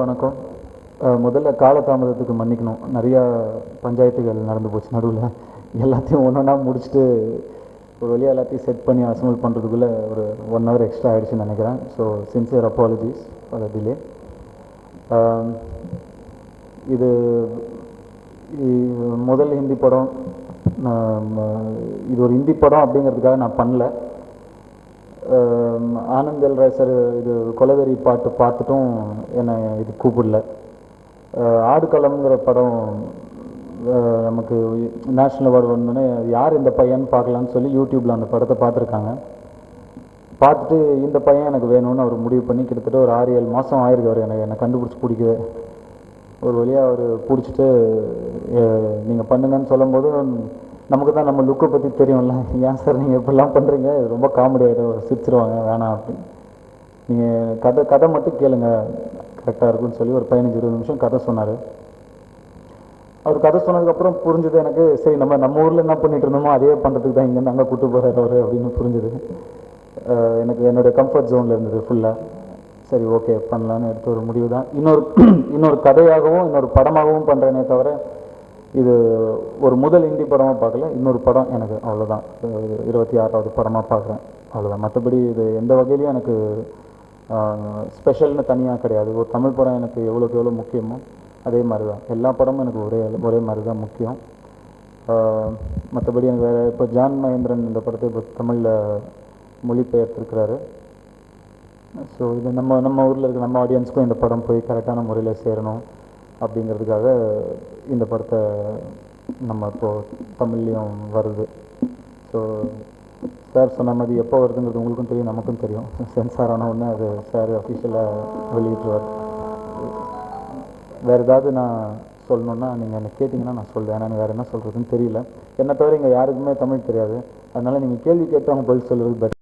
வணக்கம். முதல்ல காலதாமதத்துக்கு மன்னிக்கணும். நிறையா பஞ்சாயத்துகள் நடந்து போச்சு நடுவில். எல்லாத்தையும் ஒன்றா முடிச்சுட்டு ஒரு வழியாக எல்லாத்தையும் செட் பண்ணி அசம்பிள் பண்ணுறதுக்குள்ளே ஒரு 1 hour எக்ஸ்ட்ரா ஆகிடுச்சுன்னு நினைக்கிறேன். So sincere apologies for the delay. இது முதல் ஹிந்தி படம். இது ஒரு ஹிந்தி படம் அப்படிங்கிறதுக்காக நான் பண்ணல. ஆனந்த் எல் ராய் சார் இது கொலவெறி பாட்டு பார்த்துட்டும் என்னை இது கூப்பிடல. ஆடுகளம்ங்கிற படம் நமக்கு நேஷ்னல் அவார்டு வந்தோடனே யார் இந்த பையன்னு பார்க்கலான்னு சொல்லி யூடியூப்பில் அந்த படத்தை பார்த்துருக்காங்க. பார்த்துட்டு இந்த பையன் எனக்கு வேணும்னு அவர் முடிவு பண்ணி கிட்டத்தட்ட ஒரு 6-7 மாதம் ஆயிருக்கு அவர் என்னை கண்டுபிடிச்சி பிடிக்கவே. ஒரு வழியாக அவர் பிடிச்சிட்டு நீங்கள் பண்ணுங்கன்னு சொல்லும்போது நமக்கு தான் நம்ம லுக்கை பற்றி தெரியும்ல. ஏன் சார் நீங்கள் இப்படிலாம் பண்ணுறீங்க, ரொம்ப காமெடி ஆகிடும், சிரிச்சிருவாங்க, வேணாம் அப்படின்னு. நீங்கள் கதை மட்டும் கேளுங்க, கரெக்டாக இருக்குன்னு சொல்லி ஒரு 15-20 நிமிஷம் கதை சொன்னார். அவர் கதை சொன்னதுக்கப்புறம் புரிஞ்சுது எனக்கு, சரி நம்ம ஊரில் என்ன பண்ணிட்டு இருந்தோமோ அதே பண்ணுறதுக்கு தான் இங்கேருந்து அங்கே கூட்டு போகிறார் அவர் அப்படின்னு புரிஞ்சுது. எனக்கு என்னுடைய கம்ஃபர்ட் ஜோனில் இருந்தது ஃபுல்லாக. சரி, ஓகே பண்ணலான்னு எடுத்த ஒரு முடிவு தான். இன்னொரு கதையாகவும் இன்னொரு படமாகவும் பண்ணுறேனே தவிர இது ஒரு முதல் ஹிந்தி படமாக பார்க்கல. இன்னொரு படம் எனக்கு, அவ்வளோதான். 26வது படமாக பார்க்குறேன், அவ்வளோதான். மற்றபடி இது எந்த வகையிலையும் எனக்கு ஸ்பெஷல்னு தனியாக கிடையாது. ஒரு தமிழ் படம் எனக்கு எவ்வளோக்கு எவ்வளோ முக்கியமோ அதே மாதிரி தான் எல்லா படமும் எனக்கு ஒரே மாதிரி தான் முக்கியம். மற்றபடி எனக்கு வேறு இப்போ ஜான் மகேந்திரன் இந்த படத்தை இப்போ தமிழில் மொழிபெயர்த்திருக்கிறாரு. ஸோ இது நம்ம ஊரில் இருக்க நம்ம ஆடியன்ஸ்க்கும் இந்த படம் போய் கரெக்டான முறையில் சேரணும் அப்படிங்கிறதுக்காக இந்த படத்தை நம்ம இப்போது தமிழ்லேயும் வருது. ஸோ சார் சொன்ன மாதிரி எப்போ வருதுங்கிறது உங்களுக்கும் தெரியும், நமக்கும் தெரியும். சென்சார் ஆன உடனே அது சார் அஃபிஷியலாக வெளியிட்டுருவார். வேறு ஏதாவது நான் சொல்லணுன்னா நீங்கள் என்னை கேட்டிங்கன்னா நான் சொல்லுவேன். ஏன்னா எனக்கு வேறு என்ன சொல்கிறதுன்னு தெரியல. என்னை தவிர இங்கே யாருக்குமே தமிழ் தெரியாது. அதனால் நீங்கள் கேள்வி கேட்டு அவங்க பதில் சொல்கிறது பெட்டர்.